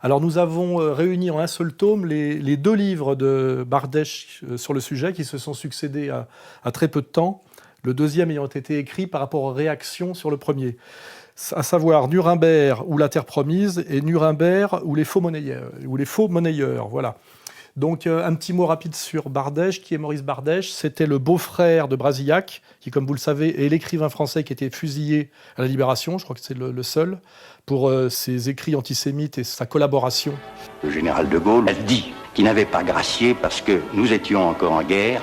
Alors nous avons réuni en un seul tome les deux livres de Bardèche sur le sujet qui se sont succédés à très peu de temps, le deuxième ayant été écrit par rapport aux réactions sur le premier, à savoir Nuremberg ou la Terre promise et Nuremberg ou les faux monnayeurs, voilà. Donc un petit mot rapide sur Bardèche. Qui est Maurice Bardèche? C'était le beau-frère de Brasillac, qui, comme vous le savez, est l'écrivain français qui a été fusillé à la Libération. Je crois que c'est le seul, pour ses écrits antisémites et sa collaboration. Le général de Gaulle a dit qu'il n'avait pas gracié parce que nous étions encore en guerre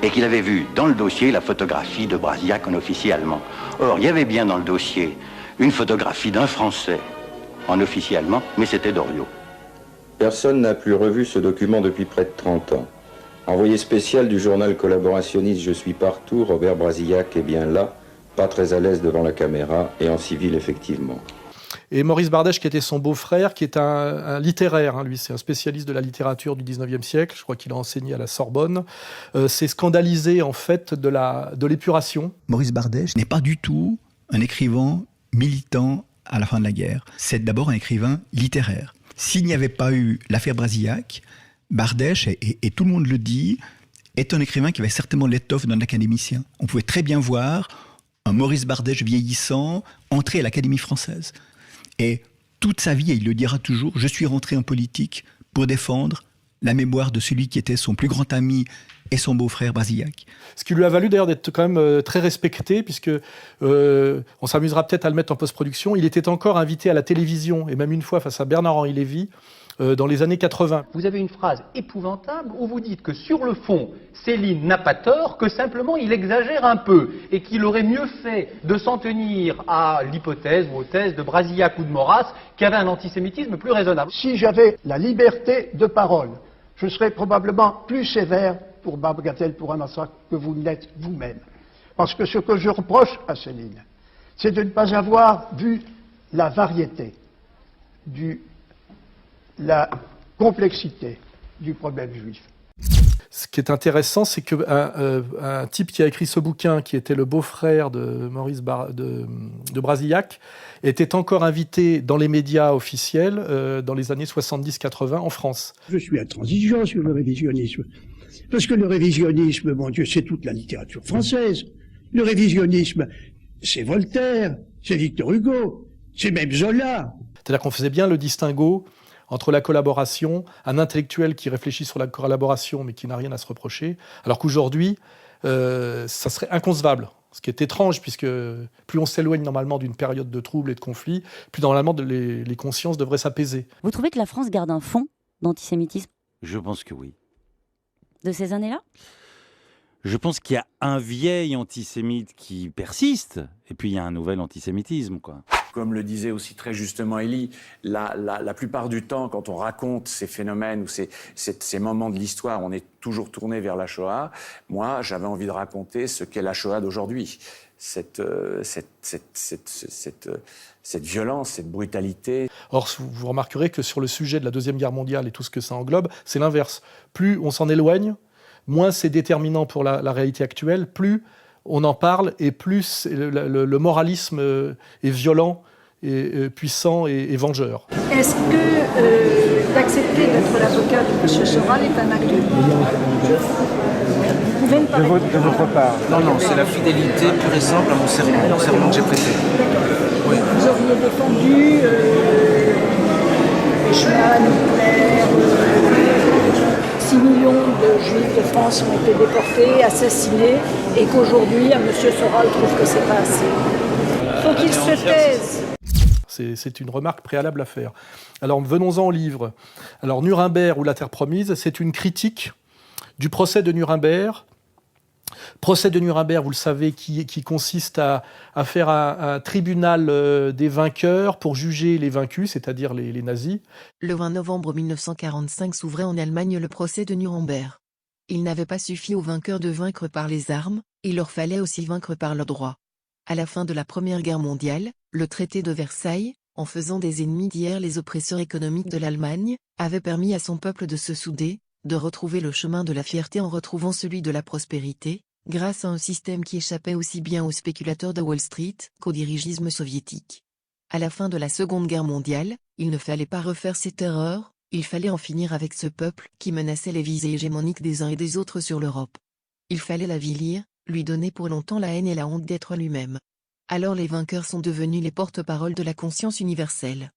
et qu'il avait vu dans le dossier la photographie de Brasillac en officier allemand. Or, il y avait bien dans le dossier une photographie d'un Français en officier allemand, mais c'était Doriot. Personne n'a plus revu ce document depuis près de 30 ans. Envoyé spécial du journal collaborationniste Je suis partout, Robert Brasillac est bien là, pas très à l'aise devant la caméra et en civil effectivement. Et Maurice Bardèche, qui était son beau-frère, qui est un littéraire, hein, lui, c'est un spécialiste de la littérature du 19e siècle, je crois qu'il a enseigné à la Sorbonne, s'est scandalisé en fait de l'épuration. Maurice Bardèche n'est pas du tout un écrivain militant à la fin de la guerre. C'est d'abord un écrivain littéraire. S'il n'y avait pas eu l'affaire Brasillac, Bardèche, et tout le monde le dit, est un écrivain qui avait certainement l'étoffe d'un académicien. On pouvait très bien voir un Maurice Bardèche vieillissant entrer à l'Académie française. Et toute sa vie, et il le dira toujours, je suis rentré en politique pour défendre la mémoire de celui qui était son plus grand ami et son beau-frère Brasillac. Ce qui lui a valu d'ailleurs d'être quand même très respecté, puisque on s'amusera peut-être à le mettre en post-production. Il était encore invité à la télévision, et même une fois face à Bernard-Henri Lévy, dans les années 80. Vous avez une phrase épouvantable où vous dites que sur le fond, Céline n'a pas tort, que simplement il exagère un peu et qu'il aurait mieux fait de s'en tenir à l'hypothèse ou aux thèses de Brasillac ou de Maurras qui avait un antisémitisme plus raisonnable. Si j'avais la liberté de parole, je serais probablement plus sévère pour Bagatelle pour un massacre que vous l'êtes vous-même. Parce que ce que je reproche à Céline, c'est de ne pas avoir vu la variété la complexité du problème juif. Ce qui est intéressant, c'est qu'un type qui a écrit ce bouquin, qui était le beau-frère de de Brasillac, était encore invité dans les médias officiels dans les années 70-80 en France. Je suis intransigeant sur le révisionnisme. Parce que le révisionnisme, mon Dieu, c'est toute la littérature française. Le révisionnisme, c'est Voltaire, c'est Victor Hugo, c'est même Zola. C'est-à-dire qu'on faisait bien le distinguo entre la collaboration, un intellectuel qui réfléchit sur la collaboration mais qui n'a rien à se reprocher, alors qu'aujourd'hui, ça serait inconcevable. Ce qui est étrange, puisque plus on s'éloigne normalement d'une période de troubles et de conflits, plus normalement les consciences devraient s'apaiser. Vous trouvez que la France garde un fond d'antisémitisme? Je pense que oui. De ces années-là? Je pense qu'il y a un vieil antisémite qui persiste, et puis il y a un nouvel antisémitisme, quoi. Comme le disait aussi très justement Élie, la plupart du temps, quand on raconte ces phénomènes ou ces moments de l'histoire, on est toujours tourné vers la Shoah. Moi, j'avais envie de raconter ce qu'est la Shoah d'aujourd'hui. Cette violence, cette brutalité. Or, vous remarquerez que sur le sujet de la Deuxième Guerre mondiale et tout ce que ça englobe, c'est l'inverse. Plus on s'en éloigne, moins c'est déterminant pour la réalité actuelle, plus on en parle et plus le moralisme est violent, et puissant et vengeur. Est-ce que d'accepter d'être l'avocat de M. Soral est un acte de votre part? Non, c'est la fidélité pure et simple à mon serment que j'ai prêté. Oui. Vous auriez défendu Eichmann, Hitler, 6 millions de Juifs de France ont été déportés, assassinés, et qu'aujourd'hui, M. Soral trouve que c'est pas assez. Il faut qu'il se taise. C'est une remarque préalable à faire. Alors, venons-en au livre. Alors, Nuremberg ou la Terre promise, c'est une critique du procès de Nuremberg. Procès de Nuremberg, vous le savez, qui consiste à faire un tribunal des vainqueurs pour juger les vaincus, c'est-à-dire les nazis. Le 20 novembre 1945 s'ouvrait en Allemagne le procès de Nuremberg. Il n'avait pas suffi aux vainqueurs de vaincre par les armes, il leur fallait aussi vaincre par leurs droits. À la fin de la Première Guerre mondiale, le traité de Versailles, en faisant des ennemis d'hier les oppresseurs économiques de l'Allemagne, avait permis à son peuple de se souder, de retrouver le chemin de la fierté en retrouvant celui de la prospérité, grâce à un système qui échappait aussi bien aux spéculateurs de Wall Street qu'au dirigisme soviétique. À la fin de la Seconde Guerre mondiale, Il ne fallait pas refaire cette erreur, il fallait en finir avec ce peuple qui menaçait les visées hégémoniques des uns et des autres sur l'Europe. Il fallait l'avilir, lui donner pour longtemps la haine et la honte d'être lui-même. Alors les vainqueurs sont devenus les porte-paroles de la conscience universelle.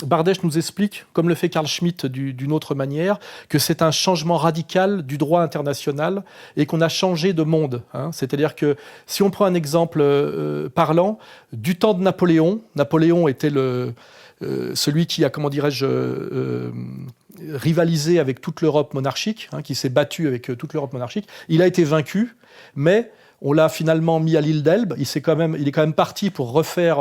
Bardèche nous explique, comme le fait Carl Schmitt d'une autre manière, que c'est un changement radical du droit international et qu'on a changé de monde. C'est-à-dire que si on prend un exemple parlant, du temps de Napoléon, Napoléon était celui qui a, comment dirais-je, rivalisé avec toute l'Europe monarchique, qui s'est battu avec toute l'Europe monarchique. Il a été vaincu, mais on l'a finalement mis à l'île d'Elbe. Il est quand même parti pour refaire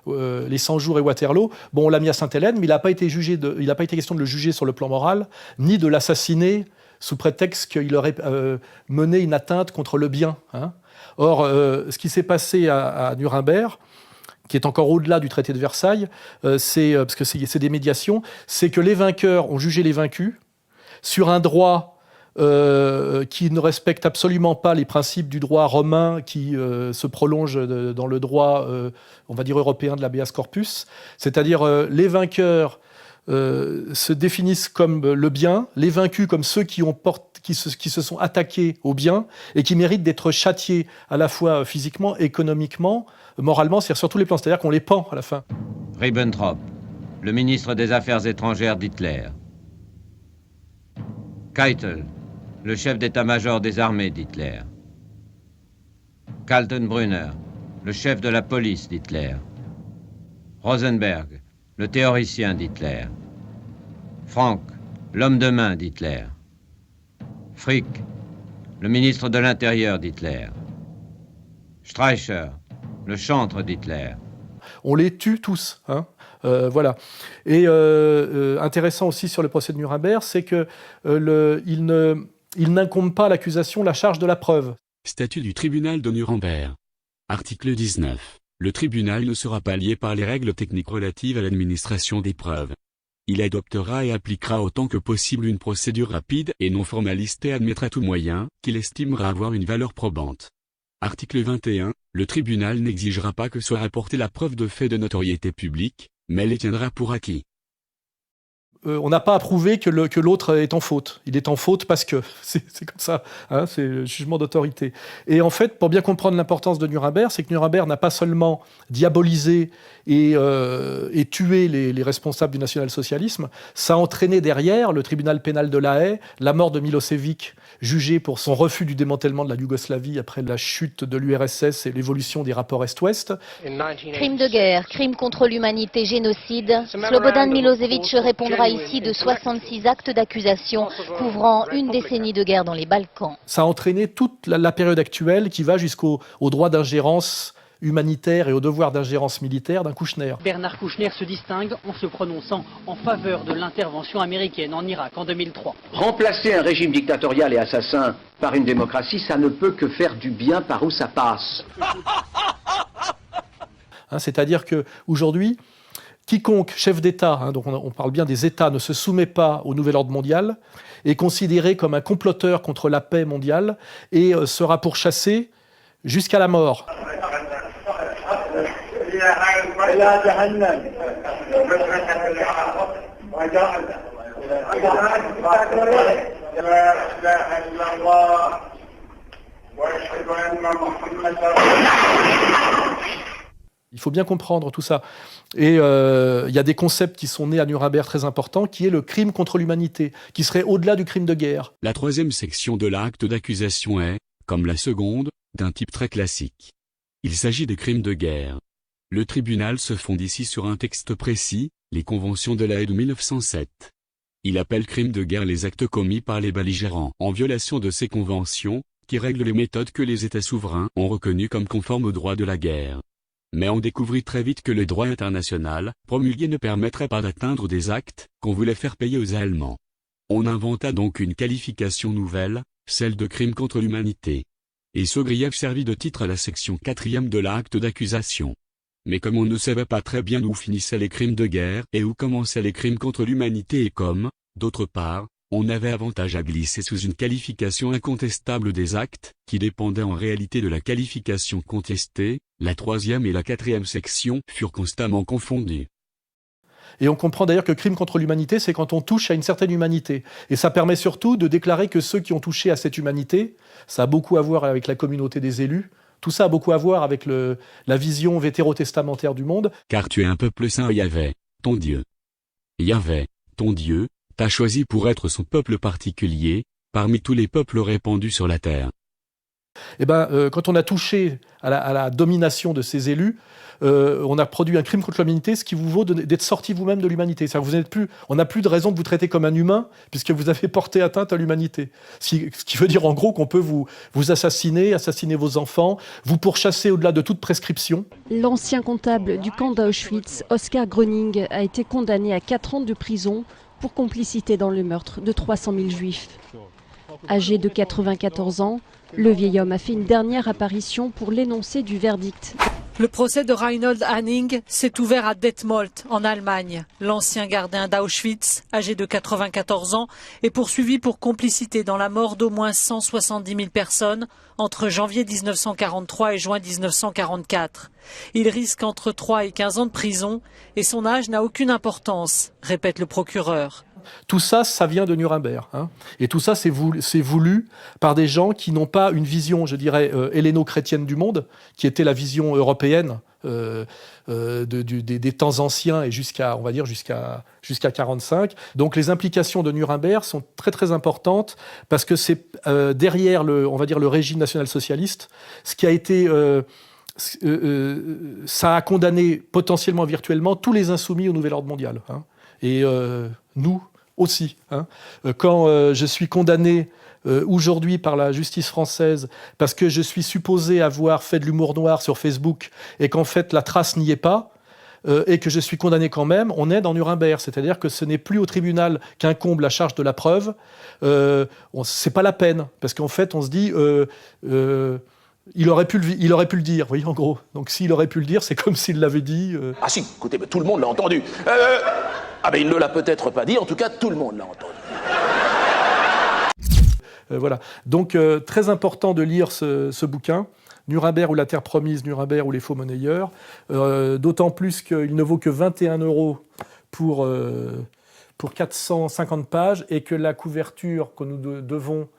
les 100 jours et Waterloo. Bon, on l'a mis à Sainte-Hélène, mais il n'a pas été question de le juger sur le plan moral, ni de l'assassiner sous prétexte qu'il aurait mené une atteinte contre le bien. Or, ce qui s'est passé à Nuremberg, qui est encore au-delà du traité de Versailles, parce que c'est des médiations, c'est que les vainqueurs ont jugé les vaincus sur un droit qui ne respecte absolument pas les principes du droit romain qui se prolonge dans le droit, on va dire, européen de l'habeas corpus. C'est-à-dire les vainqueurs se définissent comme le bien, les vaincus comme ceux qui se sont attaqués au bien et qui méritent d'être châtiés à la fois physiquement, économiquement, moralement, c'est-à-dire sur tous les plans. C'est-à-dire qu'on les pend à la fin. Ribbentrop, le ministre des Affaires étrangères d'Hitler. Keitel, le chef d'état-major des armées d'Hitler. Kaltenbrunner, le chef de la police d'Hitler. Rosenberg, le théoricien d'Hitler. Frank, l'homme de main d'Hitler. Frick, le ministre de l'Intérieur d'Hitler. Streicher, le chantre d'Hitler. On les tue tous. Voilà. Et intéressant aussi sur le procès de Nuremberg, c'est que il n'incombe pas à l'accusation la charge de la preuve. Statut du tribunal de Nuremberg. Article 19. Le tribunal ne sera pas lié par les règles techniques relatives à l'administration des preuves. Il adoptera et appliquera autant que possible une procédure rapide et non formaliste et admettra tout moyen qu'il estimera avoir une valeur probante. Article 21. Le tribunal n'exigera pas que soit rapportée la preuve de fait de notoriété publique, mais les tiendra pour acquis. On n'a pas à prouver que l'autre est en faute. Il est en faute parce que c'est comme ça, c'est le jugement d'autorité. Et en fait, pour bien comprendre l'importance de Nuremberg, c'est que Nuremberg n'a pas seulement diabolisé et tué les responsables du national-socialisme, ça a entraîné derrière le tribunal pénal de La Haye, la mort de Milosevic, jugé pour son refus du démantèlement de la Yougoslavie après la chute de l'URSS et l'évolution des rapports Est-Ouest. Crime de guerre, crime contre l'humanité, génocide. Slobodan Milosevic répondra ici de 66 actes d'accusation couvrant une décennie de guerre dans les Balkans. Ça a entraîné toute la période actuelle qui va jusqu'au droit d'ingérence humanitaire et au devoir d'ingérence militaire d'un Kouchner. Bernard Kouchner se distingue en se prononçant en faveur de l'intervention américaine en Irak en 2003. Remplacer un régime dictatorial et assassin par une démocratie, ça ne peut que faire du bien par où ça passe. C'est-à-dire qu'aujourd'hui, quiconque chef d'État, donc on parle bien des États, ne se soumet pas au nouvel ordre mondial, est considéré comme un comploteur contre la paix mondiale et sera pourchassé jusqu'à la mort. Il faut bien comprendre tout ça. Et il y a des concepts qui sont nés à Nuremberg très importants, qui est le crime contre l'humanité, qui serait au-delà du crime de guerre. La troisième section de l'acte d'accusation est, comme la seconde, d'un type très classique. Il s'agit des crimes de guerre. Le tribunal se fonde ici sur un texte précis, les conventions de La Haye de 1907. Il appelle crimes de guerre les actes commis par les belligérants en violation de ces conventions, qui règlent les méthodes que les États souverains ont reconnues comme conformes au droit de la guerre. Mais on découvrit très vite que le droit international, promulgué, ne permettrait pas d'atteindre des actes qu'on voulait faire payer aux Allemands. On inventa donc une qualification nouvelle, celle de crime contre l'humanité. Et ce grief servit de titre à la section 4e de l'acte d'accusation. Mais comme on ne savait pas très bien où finissaient les crimes de guerre et où commençaient les crimes contre l'humanité et comme, d'autre part, on avait avantage à glisser sous une qualification incontestable des actes, qui dépendait en réalité de la qualification contestée, la 3e et la 4e section furent constamment confondues. Et on comprend d'ailleurs que crime contre l'humanité, c'est quand on touche à une certaine humanité. Et ça permet surtout de déclarer que ceux qui ont touché à cette humanité, ça a beaucoup à voir avec la communauté des élus, tout ça a beaucoup à voir avec la vision vétérotestamentaire du monde. Car tu es un peuple saint, Yahvé, ton Dieu. Yahvé, ton Dieu, t'a choisi pour être son peuple particulier, parmi tous les peuples répandus sur la terre. Eh ben, quand on a touché à la domination de ces élus, on a produit un crime contre l'humanité, ce qui vous vaut d'être sorti vous-même de l'humanité. On n'a plus de raison de vous traiter comme un humain, puisque vous avez porté atteinte à l'humanité. Ce qui veut dire en gros qu'on peut vous assassiner vos enfants, vous pourchasser au-delà de toute prescription. L'ancien comptable du camp d'Auschwitz, Oskar Gröning, a été condamné à 4 ans de prison pour complicité dans le meurtre de 300 000 juifs. Âgé de 94 ans, le vieil homme a fait une dernière apparition pour l'énoncé du verdict. Le procès de Reinhold Hanning s'est ouvert à Detmold, en Allemagne. L'ancien gardien d'Auschwitz, âgé de 94 ans, est poursuivi pour complicité dans la mort d'au moins 170 000 personnes entre janvier 1943 et juin 1944. Il risque entre 3 et 15 ans de prison et son âge n'a aucune importance, répète le procureur. Tout ça, ça vient de Nuremberg. Et tout ça, c'est voulu par des gens qui n'ont pas une vision, je dirais, helléno-chrétienne du monde, qui était la vision européenne des temps anciens et jusqu'à 45. Donc les implications de Nuremberg sont très très importantes parce que c'est derrière le régime national-socialiste, ce qui a été... ça a condamné potentiellement virtuellement tous les insoumis au nouvel ordre mondial. Et nous aussi. Quand je suis condamné aujourd'hui par la justice française parce que je suis supposé avoir fait de l'humour noir sur Facebook et qu'en fait la trace n'y est pas, et que je suis condamné quand même, on est dans Nuremberg. C'est-à-dire que ce n'est plus au tribunal qu'incombe la charge de la preuve. C'est pas la peine. Parce qu'en fait, on se dit... il aurait pu le dire, vous voyez, en gros. Donc s'il aurait pu le dire, c'est comme s'il l'avait dit. Ah si, écoutez, mais tout le monde l'a entendu. Ah ben il ne l'a peut-être pas dit, en tout cas tout le monde l'a entendu. Voilà. Donc très important de lire ce bouquin, Nuremberg ou la terre promise, Nuremberg ou les faux monnayeurs, d'autant plus qu'il ne vaut que 21 € pour 450 pages et que la couverture que nous devons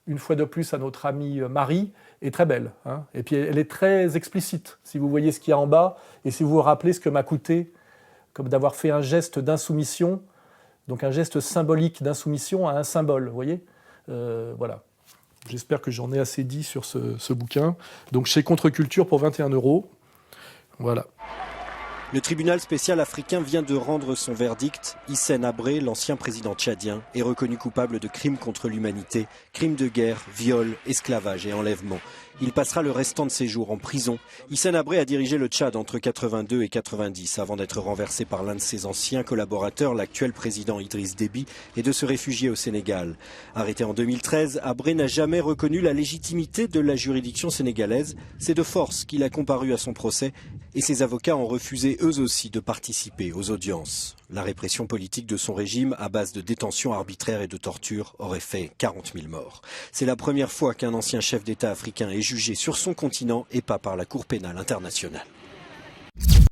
une fois de plus à notre amie Marie est très belle. Et puis elle est très explicite, si vous voyez ce qu'il y a en bas et si vous vous rappelez ce que m'a coûté comme d'avoir fait un geste d'insoumission, donc un geste symbolique d'insoumission à un symbole, vous voyez. Voilà. J'espère que j'en ai assez dit sur ce bouquin. Donc chez Contre-Culture pour 21 €. Voilà. Le tribunal spécial africain vient de rendre son verdict. Hissène Habré, l'ancien président tchadien, est reconnu coupable de crimes contre l'humanité, crimes de guerre, viol, esclavage et enlèvement. Il passera le restant de ses jours en prison. Hissène Habré a dirigé le Tchad entre 82 et 90 avant d'être renversé par l'un de ses anciens collaborateurs, l'actuel président Idriss Déby, et de se réfugier au Sénégal. Arrêté en 2013, Habré n'a jamais reconnu la légitimité de la juridiction sénégalaise. C'est de force qu'il a comparu à son procès et ses avocats ont refusé eux aussi de participer aux audiences. La répression politique de son régime, à base de détention arbitraire et de torture, aurait fait 40 000 morts. C'est la première fois qu'un ancien chef d'État africain est jugé sur son continent et pas par la Cour pénale internationale.